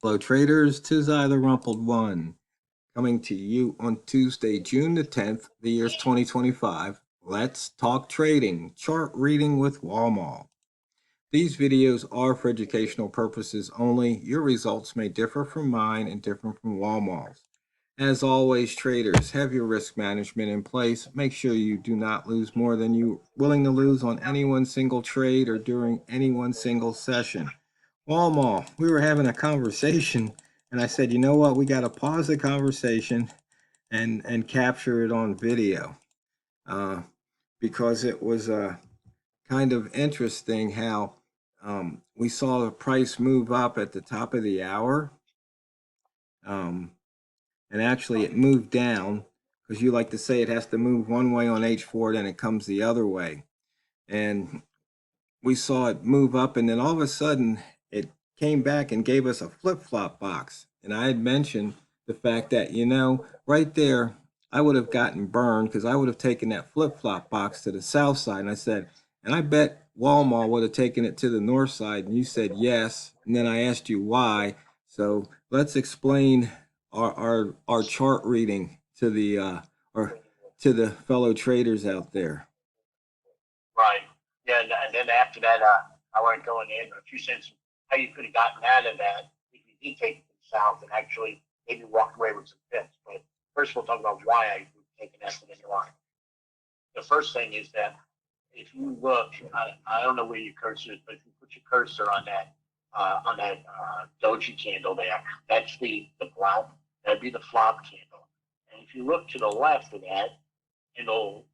Hello traders, tis I the Rumpled One, coming to you on Tuesday, June the 10th, the year's 2025. Let's talk trading, chart reading with Walmal. These videos are for educational purposes only. Your results may differ from mine and different from Walmal's. As always, traders, have your risk management in place. Make sure you do not lose more than you're willing to lose on any one single trade or during any one single session. Walmall, we were having a conversation, and I said, you know what, we got to pause the conversation and capture it on video because it was kind of interesting how we saw the price move up at the top of the hour, and actually it moved down because you like to say it has to move one way on H4, then it comes the other way. And we saw it move up, and then all of a sudden it came back and gave us a flip-flop box. And I had mentioned the fact that, you know, right there, I would have gotten burned because I would have taken that flip-flop box to the south side. And I said, and I bet Walmart would have taken it to the north side. And you said yes. And then I asked you why. So let's explain our chart reading to the or to the fellow traders out there. Right. Yeah, and then after that, I weren't going in a few cents how you could have gotten out of that if you did take it south and actually maybe walked away with some pips. But first, we'll talk about why I would take an estimate in line. The first thing is that if you look, I don't know where your cursor is, but if you put your cursor on that doji candle there, that's the black. That'd be the flop candle. And if you look to the left of that, it'll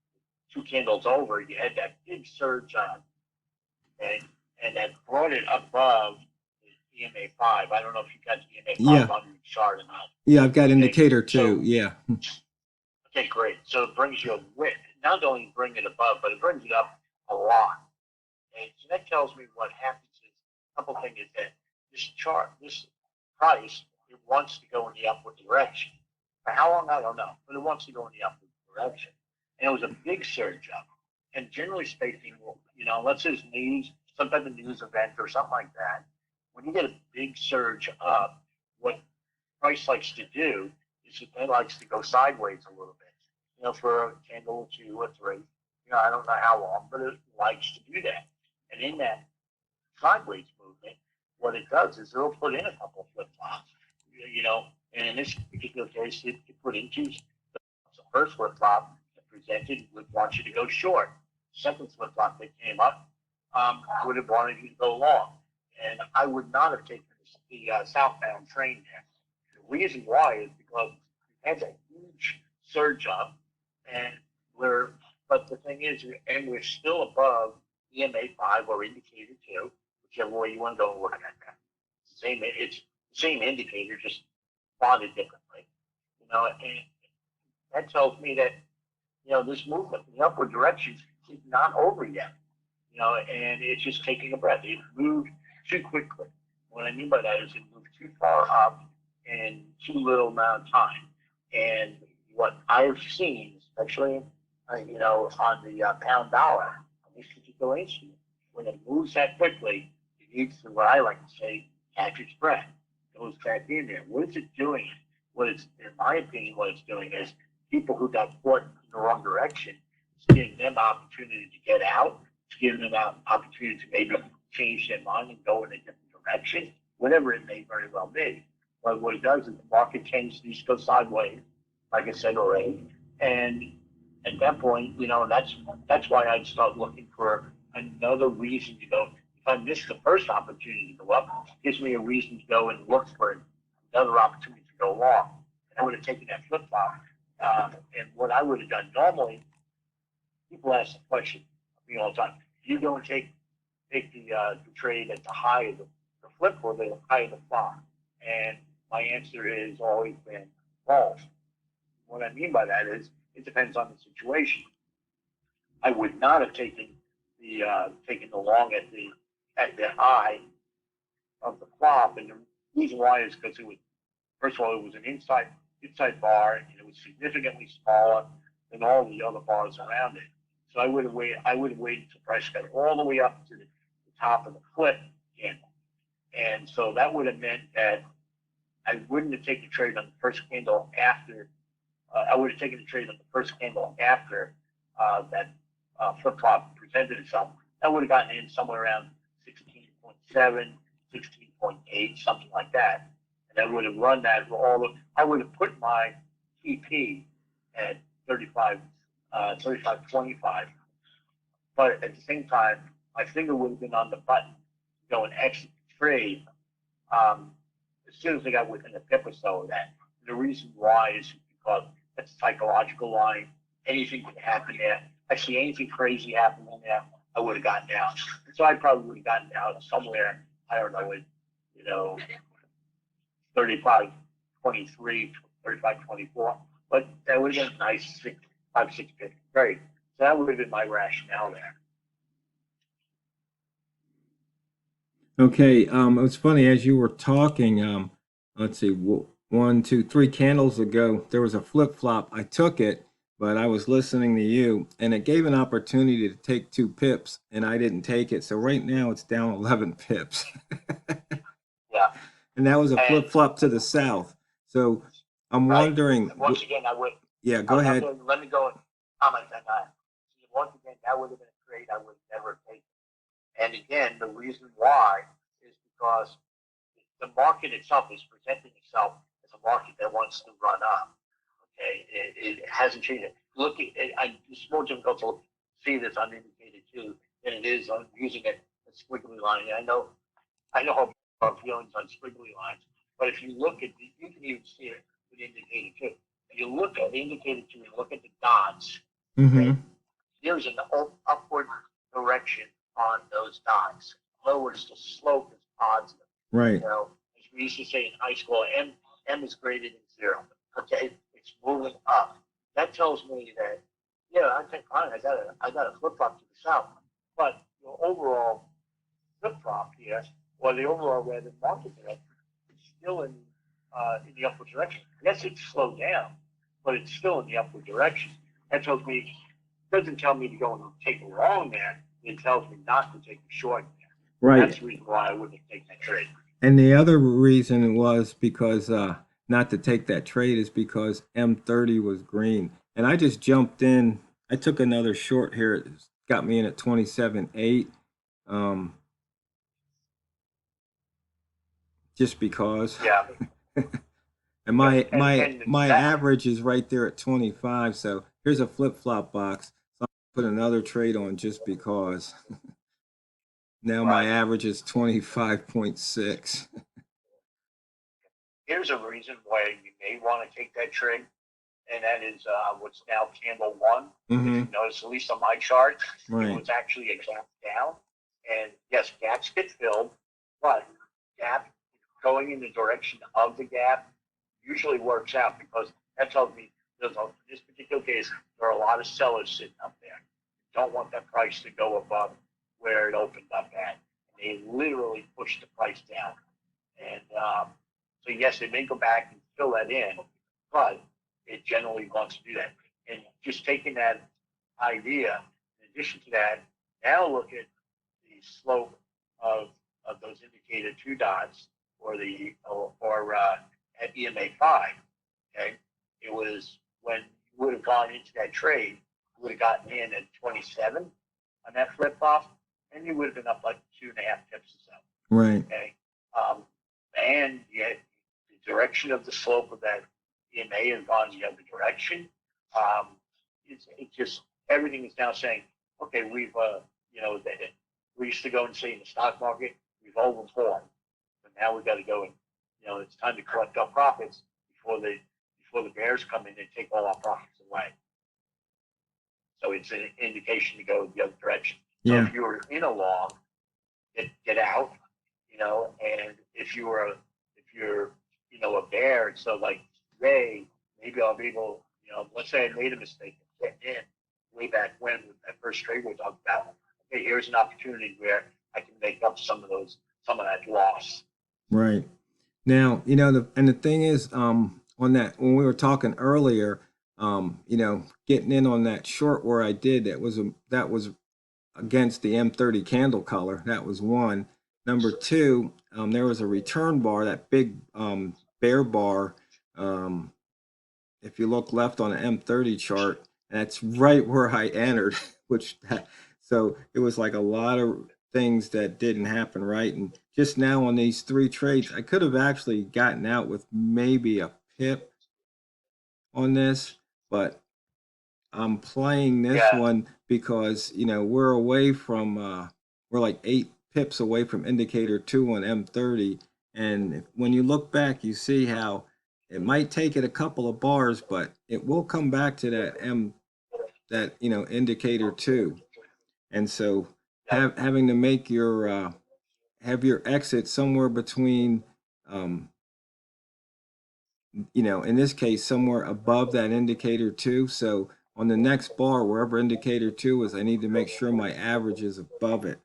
two candles over, you had that big surge up, and that brought it above the EMA 5. I don't know if you got the EMA 5 on your chart or not. Yeah, I've got indicator too. Yeah. Okay, great. So it brings you a width. Not only bring it above, but it brings it up a lot. And so that tells me what happens is a couple things is that this chart, this price, it wants to go in the upward direction. For how long, I don't know, but it wants to go in the upward direction. And it was a big surge up. And generally speaking, you know, unless there's news, some type of news event or something like that, when you get a big surge up, what price likes to do is it likes to go sideways a little bit, you know, for a candle or two or three. You know, I don't know how long, but it likes to do that. And in that sideways movement, what it does is it'll put in a couple flip flops, you know, and in this particular case, it put in two. The first flip flop presented would want you to go short. Second flip flop that came up would have wanted you to go long. And I would not have taken the southbound train there. The reason why is because we had a huge surge up, and but the thing is, and we're still above EMA 5 or indicator 2, whichever way you want to go and look at that. It's the same indicator, just plotted differently. You know, and that tells me that, you know, this movement in the upward direction is not over yet. You know, and it's just taking a breath. It moved too quickly. What I mean by that is it moved too far up in too little amount of time. And what I've seen, especially, you know, on the pound dollar, on this particular instrument, when it moves that quickly, it needs to, what I like to say, catch its breath. It goes back in there. What is it doing? What is, in my opinion, what it's doing is people who got caught in the wrong direction, it's giving them opportunity to get out. It's giving them an opportunity to maybe change their mind and go in a different direction, whatever it may very well be. But what it does is the market changes, these go sideways, like I said already. And at that point, you know, that's why I'd start looking for another reason to go. If I miss the first opportunity to go up, it gives me a reason to go and look for another opportunity to go long. And I would have taken that flip flop. And what I would have done normally, people ask the question, you know, all the time, you go and take the trade at the high of the flip or the high of the flop? And my answer has always been false. What I mean by that is it depends on the situation. I would not have taken the long at the high of the flop, and the reason why is because it was, first of all, it was an inside bar, and it was significantly smaller than all the other bars around it. So I would have waited until price got all the way up to the top of the flip candle. And so that would have meant that I wouldn't have taken the trade on the first candle after. I would have taken the trade on the first candle after that flip flop presented itself. I would have gotten in somewhere around 16.7, 16.8, something like that, and I would have run that all. I would have put my TP at 35, 35.25, but at the same time, my finger would have been on the button to go and exit the trade as soon as I got within a pip or so of that. And the reason why is because that's a psychological line. Anything could happen there. I see anything crazy happening there, I would have gotten down. So I probably would have gotten down somewhere, I don't know, with, 35, 23, 35, 24. But that would have been a nice 6 pip trade. So that would have been my rationale there. Okay, it's funny as you were talking. Let's see, 1, 2, 3 candles ago, there was a flip flop. I took it, but I was listening to you, and it gave an opportunity to take 2 pips, and I didn't take it. So right now it's down 11 pips. Yeah. And that was a flip flop to the south. So I'm wondering. Once again, I would. Yeah, go ahead. Let me go and comment on that. Once again, that would have been a trade I would never take. And again, the reason why is because the market itself is presenting itself as a market that wants to run up. Okay, it hasn't changed. Look, it's more difficult to see this on indicator too than it is on using it as squiggly line. I know our feelings on squiggly lines, but if you look at you can even see it with indicator two. If you look at indicator two and look at the dots, okay, there's an upward direction on those dots. In other words, the slope is positive. Right. As we used to say in high school, M is greater than 0. Okay, it's moving up. That tells me that I think fine. I got a flip flop to the south, but the overall flip flop here, or the overall red market there, is still in the upward direction. Yes, it's slowed down, but it's still in the upward direction. That tells me. Doesn't tell me to go and take a long there. It tells me not to take a short there. Right. That's the reason why I wouldn't take that trade. And the other reason was because not to take that trade is because M30 was green. And I just jumped in. I took another short here. It got me in at 27.8. Just because. Yeah. And my average is right there at 25. So here's a flip flop box. So I'll put another trade on just because. Now my average is 25.6. Here's a reason why you may want to take that trade, and that is what's now candle 1. If you notice, at least on my chart, it was actually a gap down. And yes, gaps get filled, but gap going in the direction of the gap usually works out because that tells me in this particular case, there are a lot of sellers sitting up there. You don't want that price to go above where it opened up at. And they literally push the price down. And so, yes, it may go back and fill that in, but it generally wants to do that. And just taking that idea, in addition to that, now look at the slope of those indicator 2 dots or at EMA 5. Okay, it was when you would have gone into that trade, you would have gotten in at 27 on that flip flop, and you would have been up like 2.5 pips or so. Right. Okay, and yet the direction of the slope of that EMA has gone the other direction. It's just everything is now saying, okay, we've we used to go and say in the stock market we've overperformed, but now we've got to go and it's time to collect our profits before the bears come in and take all our profits away. So it's an indication to go the other direction. So if you were in a long, get out, and if you're a bear, so like today, maybe I'll be able, let's say I made a mistake and get in way back when with that first trade we talked about. Okay, here's an opportunity where I can make up some of that loss. Right. Now, the thing is, on that, when we were talking earlier, getting in on that short where I did, that was against the M30 candle color. That was one. Number two, there was a return bar, that big bear bar. If you look left on the M30 chart, that's right where I entered, so it was like a lot of things that didn't happen right. And just now on these 3 trades, I could have actually gotten out with maybe a pip on this, but I'm playing this Yeah. one because, we're away from, we're like 8 pips away from indicator 2 on M30. And when you look back, you see how it might take it a couple of bars, but it will come back to that indicator 2. And so Yep. having to make have your exit somewhere between, in this case, somewhere above that indicator 2. So on the next bar, wherever indicator 2 is, I need to make sure my average is above it.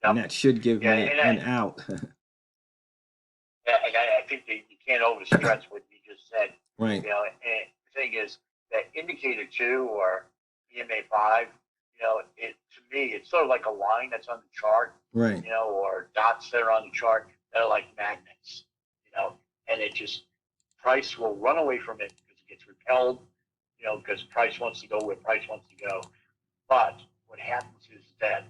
And Yep. that should give Yeah. me an out. Yeah, and I think that you can't overstress what you just said. Right, And the thing is that indicator 2 or EMA 5, it to me it's sort of like a line that's on the chart, right, or dots that are on the chart that are like magnets, and it just price will run away from it because it gets repelled, because price wants to go where price wants to go. But what happens is that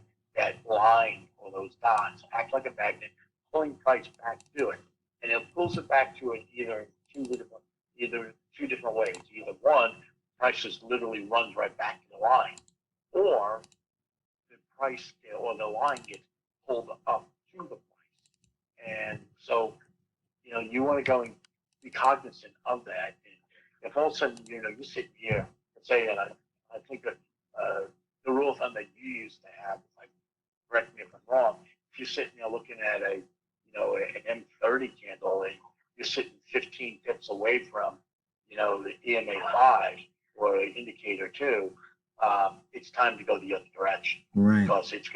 line or those dots act like a magnet, pulling price back to it, and it pulls it back to it either two different ways. Either one, price just literally runs right back to the line, or the price or the line gets pulled up to the price. And so, you want to go and be cognizant of that. And if all of a sudden, you're sitting here, let's say, and I think that the rule of thumb that you used to have, like, correct me if I'm wrong, if you're sitting there looking at an M30 candle and you're sitting 15 pips away from, the EMA 5 or indicator 2, it's time to go the other direction right. because it's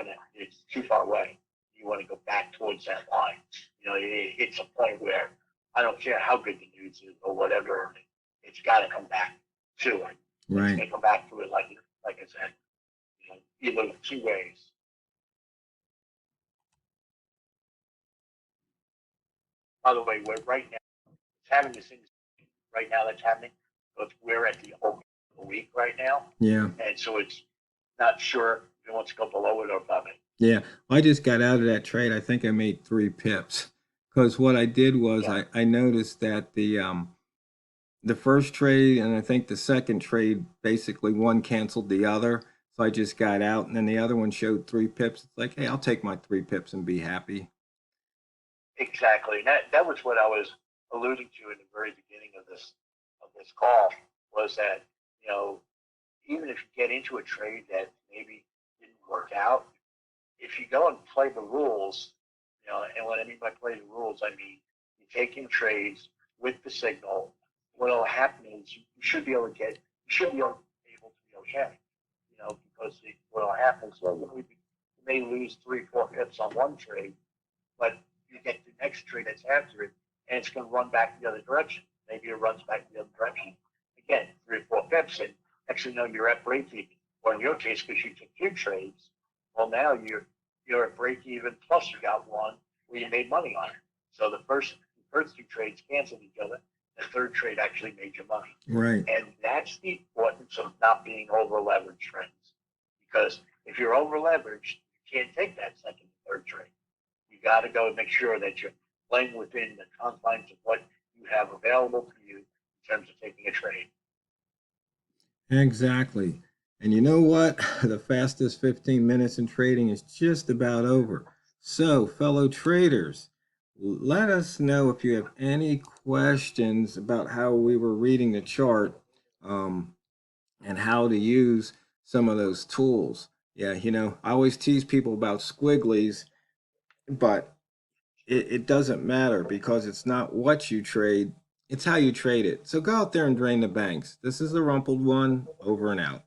too far away. You want to go back towards that line. It's a point where I don't care how good the news is or whatever, it's got to come back to it. It's going to come back to it like I said, either 2 ways. By the way, we're right now it's having this thing right now that's happening, but we're at the open of the week right now, Yeah, and so it's not sure if it wants to go below it or above it. yeah. I just got out of that trade. I think I made 3 pips because what I did was Yeah, I noticed that the first trade and I think the second trade, basically one canceled the other. So I just got out, and then the other one showed 3 pips. It's like, hey, I'll take my 3 pips and be happy. exactly. And that was what I was alluding to in the very beginning of this call was that even if you get into a trade that maybe didn't work out, if you go and play the rules, and what I mean by play the rules, I mean you taking trades with the signal. What'll happen is you should be able to able to be okay, because what'll happen is you may lose 3-4 pips on one trade, but you get the next trade that's after it, and it's going to run back the other direction. Maybe it runs back the other direction again, 3 or 4 pips, and actually know you're at break even. Or in your case, because you took 2 trades, well now you're at break even plus you got one where you made money on it. So the first 2 trades canceled each other. The third trade actually made you money. Right. And that's the importance of not being over leveraged, friends. Because if you're over leveraged, you can't take that second and third trade. You got to go and make sure that you're playing within the confines of what you have available to you in terms of taking a trade. Exactly. And you know what? The fastest 15 minutes in trading is just about over. So, fellow traders, let us know if you have any questions about how we were reading the chart, and how to use some of those tools. Yeah, I always tease people about squigglies, but it doesn't matter because it's not what you trade, it's how you trade it. So go out there and drain the banks. This is the Rumpled One, over and out.